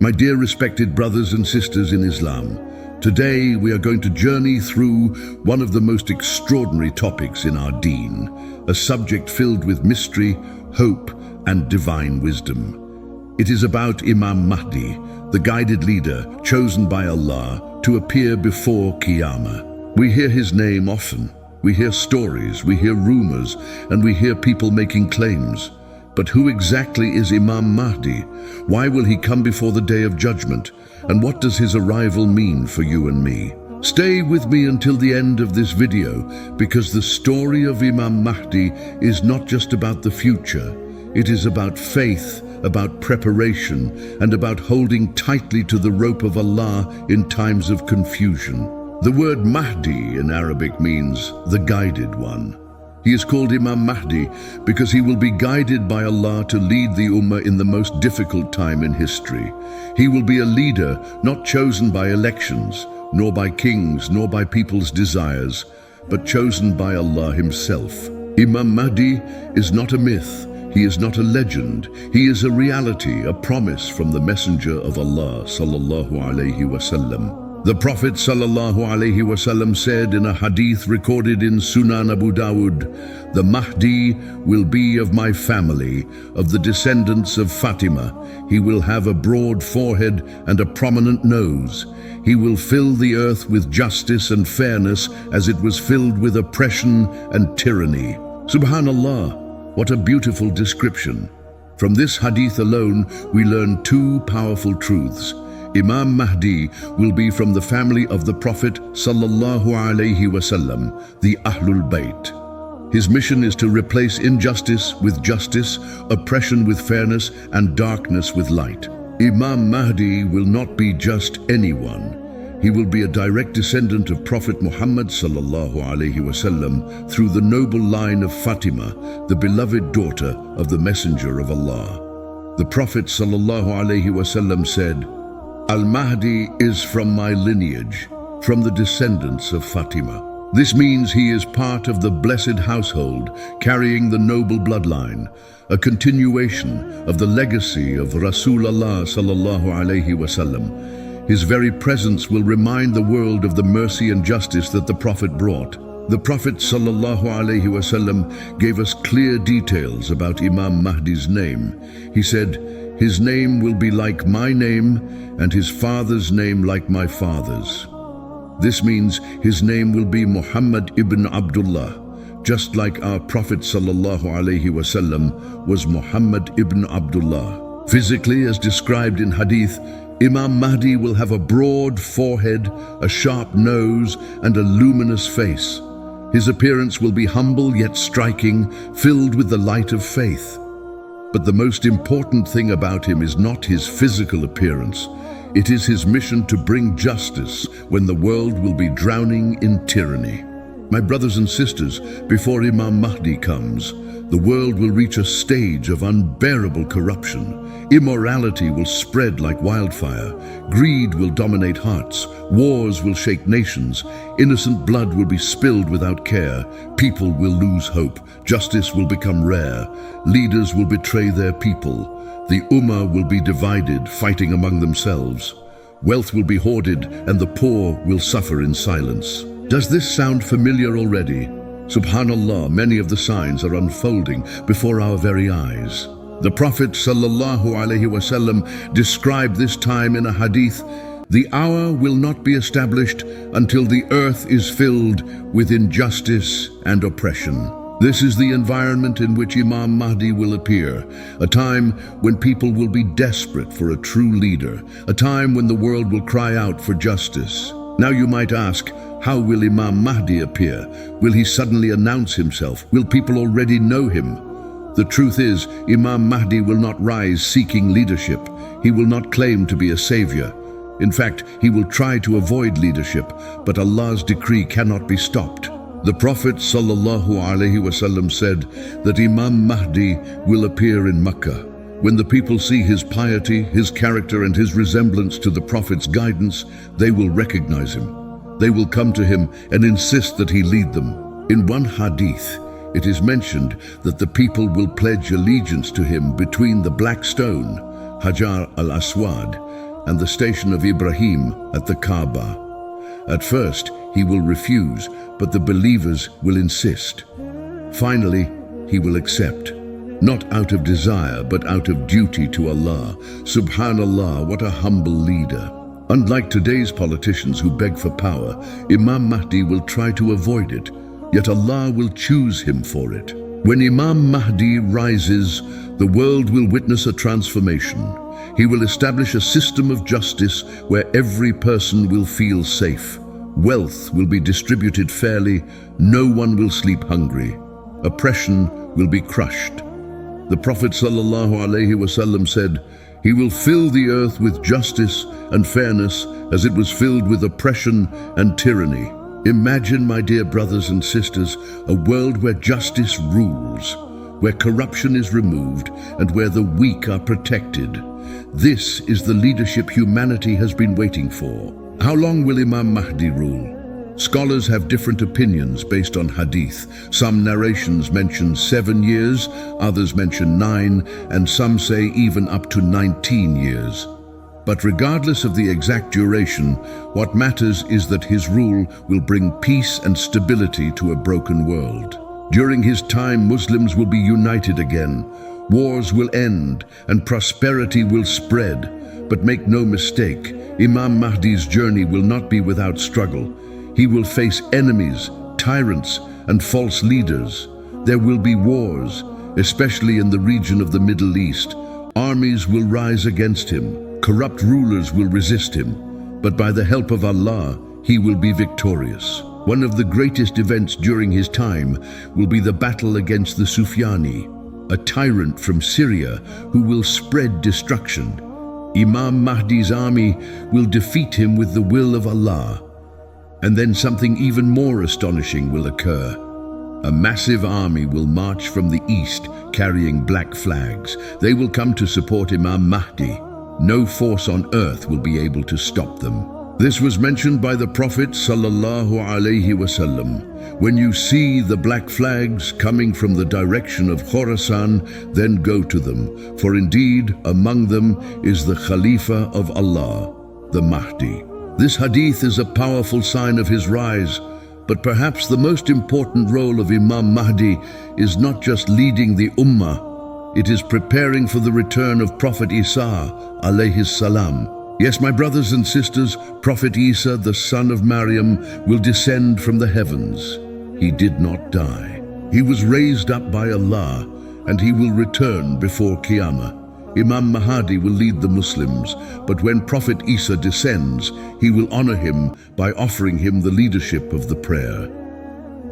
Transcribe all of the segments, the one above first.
My dear respected brothers and sisters in Islam, today we are going to journey through one of the most extraordinary topics in our deen, a subject filled with mystery, hope, and divine wisdom. It is about Imam Mahdi, the guided leader chosen by Allah to appear before Qiyamah. We hear his name often. We hear stories, we hear rumors, and we hear people making claims. But who exactly is Imam Mahdi? Why will he come before the Day of Judgment? And what does his arrival mean for you and me? Stay with me until the end of this video, because the story of Imam Mahdi is not just about the future. It is about faith, about preparation, and about holding tightly to the rope of Allah in times of confusion. The word Mahdi in Arabic means the guided one. He is called Imam Mahdi because he will be guided by Allah to lead the Ummah in the most difficult time in history. He will be a leader not chosen by elections, nor by kings, nor by people's desires, but chosen by Allah himself. Imam Mahdi is not a myth. He is not a legend. He is a reality, a promise from the Messenger of Allah sallallahu alaihi wasallam. The Prophet sallallahu alaihi wasallam said in a hadith recorded in Sunan Abu Dawud, "The Mahdi will be of my family, of the descendants of Fatima. He will have a broad forehead and a prominent nose. He will fill the earth with justice and fairness as it was filled with oppression and tyranny." Subhanallah, what a beautiful description. From this hadith alone, we learn two powerful truths. Imam Mahdi will be from the family of the Prophet sallallahu alaihi wasallam, the Ahlul Bayt. His mission is to replace injustice with justice, oppression with fairness, and darkness with light. Imam Mahdi will not be just anyone. He will be a direct descendant of Prophet Muhammad sallallahu alaihi wasallam through the noble line of Fatima, the beloved daughter of the Messenger of Allah. The Prophet sallallahu alaihi wasallam said, "Al-Mahdi is from my lineage, from the descendants of Fatima." This means he is part of the blessed household, carrying the noble bloodline, a continuation of the legacy of Rasulullah sallallahu alaihi wasallam. His very presence will remind the world of the mercy and justice that the Prophet brought. The Prophet sallallahu alaihi wasallam gave us clear details about Imam Mahdi's name. He said, "His name will be like my name, and his father's name like my father's." This means his name will be Muhammad ibn Abdullah, just like our Prophet sallallahu alaihi wasallam was Muhammad ibn Abdullah. Physically, as described in Hadith, Imam Mahdi will have a broad forehead, a sharp nose, and a luminous face. His appearance will be humble yet striking, filled with the light of faith. But the most important thing about him is not his physical appearance. It is his mission to bring justice when the world will be drowning in tyranny. My brothers and sisters, before Imam Mahdi comes, the world will reach a stage of unbearable corruption. Immorality will spread like wildfire. Greed will dominate hearts. Wars will shake nations. Innocent blood will be spilled without care. People will lose hope. Justice will become rare. Leaders will betray their people. The Ummah will be divided, fighting among themselves. Wealth will be hoarded, and the poor will suffer in silence. Does this sound familiar already? Subhanallah, many of the signs are unfolding before our very eyes. The Prophet sallallahu alaihi wasallam described this time in a hadith, "The hour will not be established until the earth is filled with injustice and oppression." This is the environment in which Imam Mahdi will appear, a time when people will be desperate for a true leader, a time when the world will cry out for justice. Now you might ask, how will Imam Mahdi appear? Will he suddenly announce himself? Will people already know him? The truth is, Imam Mahdi will not rise seeking leadership. He will not claim to be a savior. In fact, he will try to avoid leadership, but Allah's decree cannot be stopped. The Prophet sallallahu alaihi wasallam said that Imam Mahdi will appear in Mecca. When the people see his piety, his character, and his resemblance to the Prophet's guidance, they will recognize him. They will come to him and insist that he lead them. In one hadith, it is mentioned that the people will pledge allegiance to him between the black stone, Hajar al-Aswad, and the station of Ibrahim at the Kaaba. At first, he will refuse, but the believers will insist. Finally, he will accept, not out of desire, but out of duty to Allah. Subhanallah, what a humble leader. Unlike today's politicians who beg for power, Imam Mahdi will try to avoid it, yet Allah will choose him for it. When Imam Mahdi rises, the world will witness a transformation. He will establish a system of justice where every person will feel safe. Wealth will be distributed fairly. No one will sleep hungry. Oppression will be crushed. The Prophet ﷺ said, "He will fill the earth with justice and fairness as it was filled with oppression and tyranny." Imagine, my dear brothers and sisters, a world where justice rules, where corruption is removed, and where the weak are protected. This is the leadership humanity has been waiting for. How long will Imam Mahdi rule? Scholars have different opinions based on Hadith. Some narrations mention 7 years, others mention 9, and some say even up to 19 years. But regardless of the exact duration, what matters is that his rule will bring peace and stability to a broken world. During his time, Muslims will be united again. Wars will end and prosperity will spread. But make no mistake, Imam Mahdi's journey will not be without struggle. He will face enemies, tyrants, and false leaders. There will be wars, especially in the region of the Middle East. Armies will rise against him. Corrupt rulers will resist him. But by the help of Allah, he will be victorious. One of the greatest events during his time will be the battle against the Sufyani, a tyrant from Syria who will spread destruction. Imam Mahdi's army will defeat him with the will of Allah. And then something even more astonishing will occur. A massive army will march from the east carrying black flags. They will come to support Imam Mahdi. No force on earth will be able to stop them. This was mentioned by the Prophet ﷺ. When you see the black flags coming from the direction of Khorasan, then go to them, for indeed among them is the Khalifa of Allah, the Mahdi. This hadith is a powerful sign of his rise, but perhaps the most important role of Imam Mahdi is not just leading the Ummah, it is preparing for the return of Prophet Isa, alayhi salam. Yes, my brothers and sisters, Prophet Isa, the son of Maryam, will descend from the heavens. He did not die. He was raised up by Allah, and he will return before Qiyamah. Imam Mahdi will lead the Muslims, but when Prophet Isa descends, he will honor him by offering him the leadership of the prayer.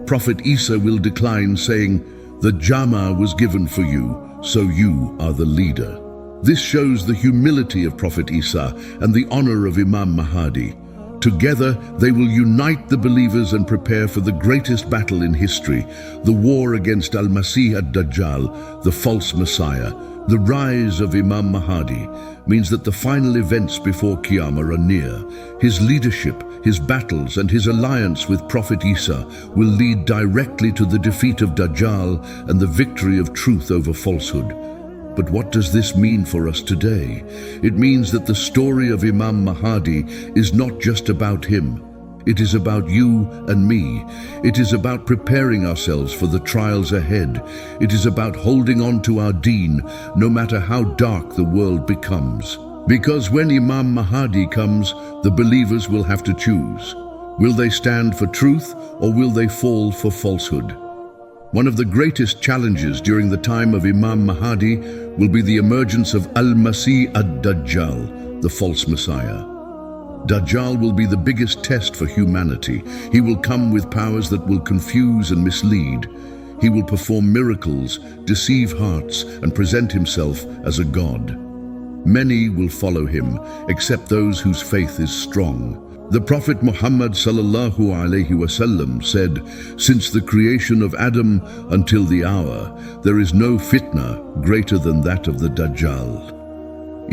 Prophet Isa will decline, saying, "The Jama was given for you, so you are the leader." This shows the humility of Prophet Isa and the honor of Imam Mahdi. Together, they will unite the believers and prepare for the greatest battle in history, the war against Al-Masih ad-Dajjal, the false Messiah. The rise of Imam Mahdi means that the final events before Qiyamah are near. His leadership, his battles, and his alliance with Prophet Isa will lead directly to the defeat of Dajjal and the victory of truth over falsehood. But what does this mean for us today? It means that the story of Imam Mahdi is not just about him. It is about you and me. It is about preparing ourselves for the trials ahead. It is about holding on to our deen, no matter how dark the world becomes. Because when Imam Mahdi comes, the believers will have to choose. Will they stand for truth or will they fall for falsehood? One of the greatest challenges during the time of Imam Mahdi will be the emergence of Al-Masih ad-Dajjal, the false Messiah. Dajjal will be the biggest test for humanity. He will come with powers that will confuse and mislead. He will perform miracles, deceive hearts, and present himself as a god. Many will follow him, except those whose faith is strong. The Prophet Muhammad ﷺ said, "Since the creation of Adam until the hour, there is no fitna greater than that of the Dajjal."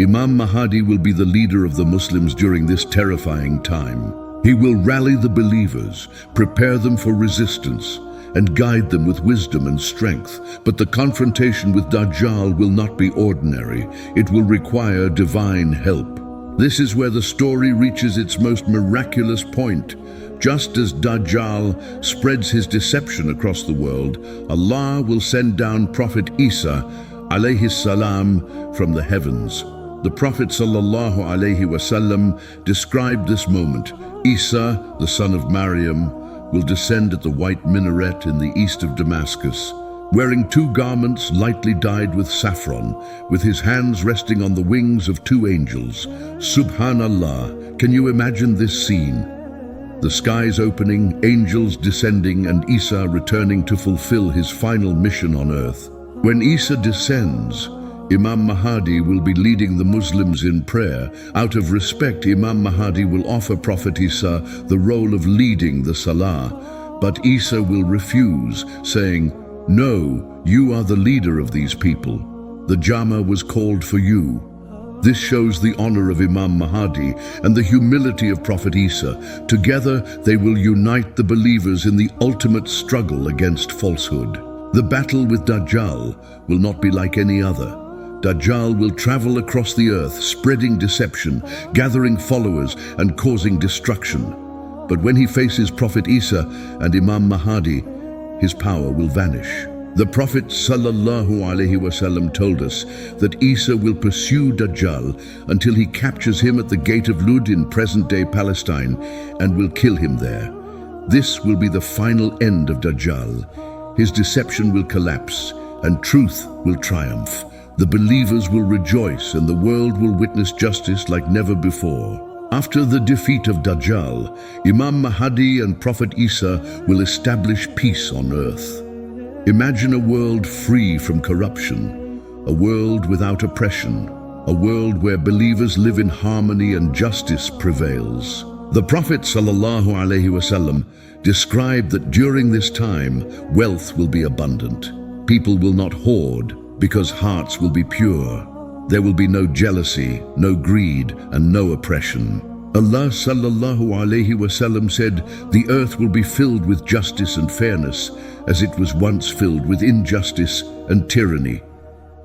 Imam Mahdi will be the leader of the Muslims during this terrifying time. He will rally the believers, prepare them for resistance, and guide them with wisdom and strength. But the confrontation with Dajjal will not be ordinary. It will require divine help. This is where the story reaches its most miraculous point. Just as Dajjal spreads his deception across the world, Allah will send down Prophet Isa, عليه السلام, from the heavens. The Prophet ﷺ described this moment. Isa, the son of Maryam, will descend at the white minaret in the east of Damascus, wearing 2 garments lightly dyed with saffron, with his hands resting on the wings of 2 angels. Subhanallah, can you imagine this scene? The skies opening, angels descending, and Isa returning to fulfill his final mission on earth. When Isa descends, Imam Mahdi will be leading the Muslims in prayer. Out of respect, Imam Mahdi will offer Prophet Isa the role of leading the Salah, but Isa will refuse, saying, "No, you are the leader of these people. The Jama was called for you." This shows the honor of Imam Mahdi and the humility of Prophet Isa. Together, they will unite the believers in the ultimate struggle against falsehood. The battle with Dajjal will not be like any other. Dajjal will travel across the earth, spreading deception, gathering followers, and causing destruction. But when he faces Prophet Isa and Imam Mahdi, his power will vanish. The Prophet ﷺ told us that Isa will pursue Dajjal until he captures him at the gate of Lud in present-day Palestine and will kill him there. This will be the final end of Dajjal. His deception will collapse and truth will triumph. The believers will rejoice and the world will witness justice like never before. After the defeat of Dajjal, Imam Mahdi and Prophet Isa will establish peace on earth. Imagine a world free from corruption, a world without oppression, a world where believers live in harmony and justice prevails. The Prophet ﷺ described that during this time, wealth will be abundant. People will not hoard because hearts will be pure. There will be no jealousy, no greed, and no oppression. Allah ﷺ said, "The earth will be filled with justice and fairness, as it was once filled with injustice and tyranny.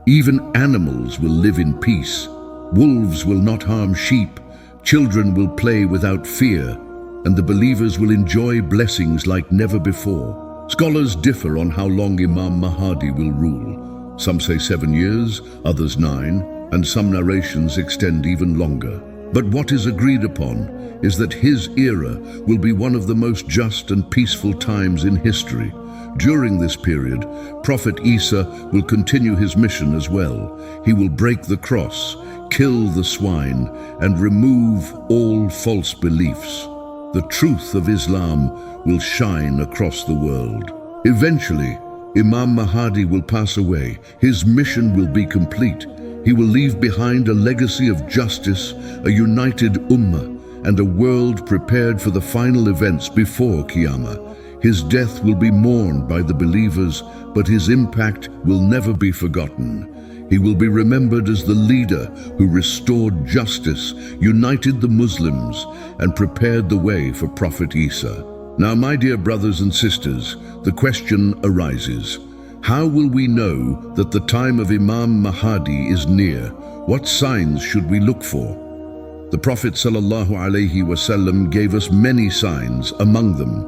Even animals will live in peace. Wolves will not harm sheep. Children will play without fear, and the believers will enjoy blessings like never before." Scholars differ on how long Imam Mahdi will rule. Some say 7 years, others 9, and some narrations extend even longer. But what is agreed upon is that his era will be one of the most just and peaceful times in history. During this period, Prophet Isa will continue his mission as well. He will break the cross, kill the swine, and remove all false beliefs. The truth of Islam will shine across the world. Eventually, Imam Mahdi will pass away. His mission will be complete. He will leave behind a legacy of justice, a united Ummah, and a world prepared for the final events before Qiyamah. His death will be mourned by the believers, but his impact will never be forgotten. He will be remembered as the leader who restored justice, united the Muslims, and prepared the way for Prophet Isa. Now, my dear brothers and sisters, the question arises: how will we know that the time of Imam Mahdi is near? What signs should we look for? The Prophet ﷺ gave us many signs, among them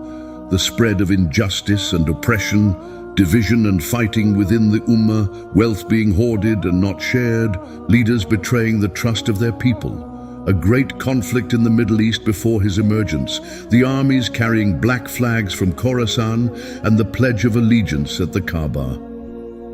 the spread of injustice and oppression, division and fighting within the Ummah, wealth being hoarded and not shared, leaders betraying the trust of their people, a great conflict in the Middle East before his emergence, the armies carrying black flags from Khorasan, and the Pledge of Allegiance at the Kaaba.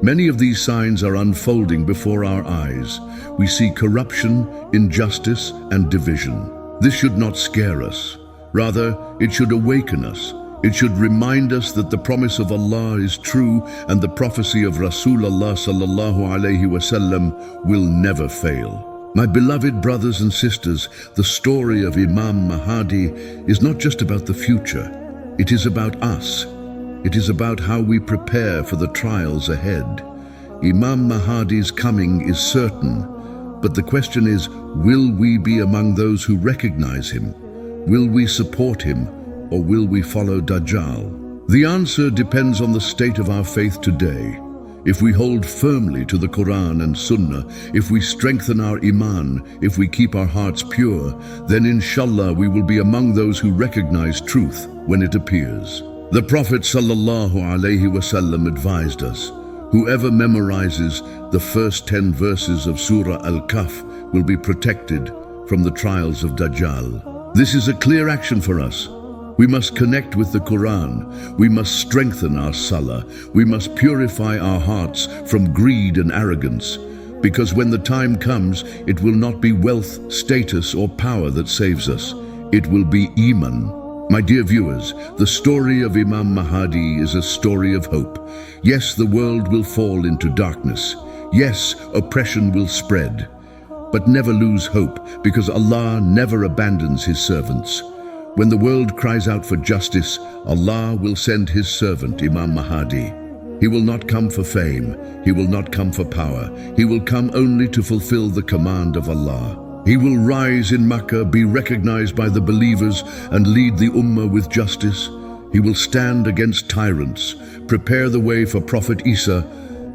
Many of these signs are unfolding before our eyes. We see corruption, injustice, and division. This should not scare us. Rather, it should awaken us. It should remind us that the promise of Allah is true and the prophecy of Rasulullah ﷺ will never fail. My beloved brothers and sisters, the story of Imam Mahdi is not just about the future. It is about us. It is about how we prepare for the trials ahead. Imam Mahdi's coming is certain, but the question is, will we be among those who recognize him? Will we support him, or will we follow Dajjal? The answer depends on the state of our faith today. if we hold firmly to the Quran and Sunnah, if we strengthen our Iman, if we keep our hearts pure, then inshallah we will be among those who recognize truth when it appears. The Prophet ﷺ advised us, whoever memorizes the first 10 verses of Surah Al-Kahf will be protected from the trials of Dajjal. This is a clear action for us. We must connect with the Quran. We must strengthen our salah. We must purify our hearts from greed and arrogance. Because when the time comes, it will not be wealth, status, or power that saves us. It will be Iman. My dear viewers, the story of Imam Mahdi is a story of hope. Yes, the world will fall into darkness. Yes, oppression will spread. But never lose hope, because Allah never abandons His servants. When the world cries out for justice, Allah will send His servant, Imam Mahdi. He will not come for fame. He will not come for power. He will come only to fulfill the command of Allah. He will rise in Makkah, be recognized by the believers, and lead the Ummah with justice. He will stand against tyrants, prepare the way for Prophet Isa,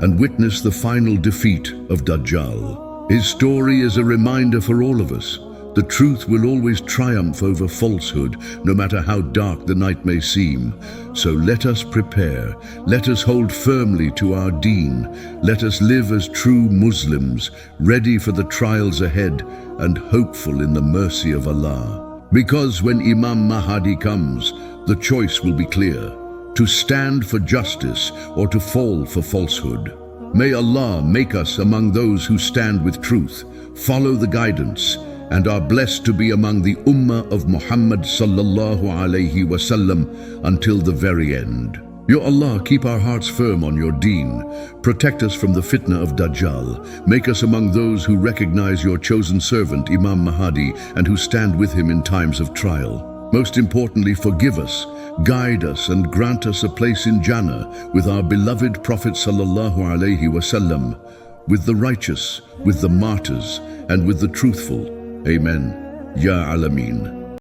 and witness the final defeat of Dajjal. His story is a reminder for all of us. The truth will always triumph over falsehood, no matter how dark the night may seem. So let us prepare. Let us hold firmly to our deen. Let us live as true Muslims, ready for the trials ahead and hopeful in the mercy of Allah. Because when Imam Mahdi comes, the choice will be clear: to stand for justice or to fall for falsehood. May Allah make us among those who stand with truth, follow the guidance, and are blessed to be among the Ummah of Muhammad sallallahu alayhi wasallam until the very end. Ya Allah, keep our hearts firm on your deen. Protect us from the fitna of Dajjal. Make us among those who recognize your chosen servant, Imam Mahdi, and who stand with him in times of trial. Most importantly, forgive us, guide us, and grant us a place in Jannah with our beloved Prophet sallallahu alayhi wasallam, with the righteous, with the martyrs, and with the truthful. Amen. Ya Alameen.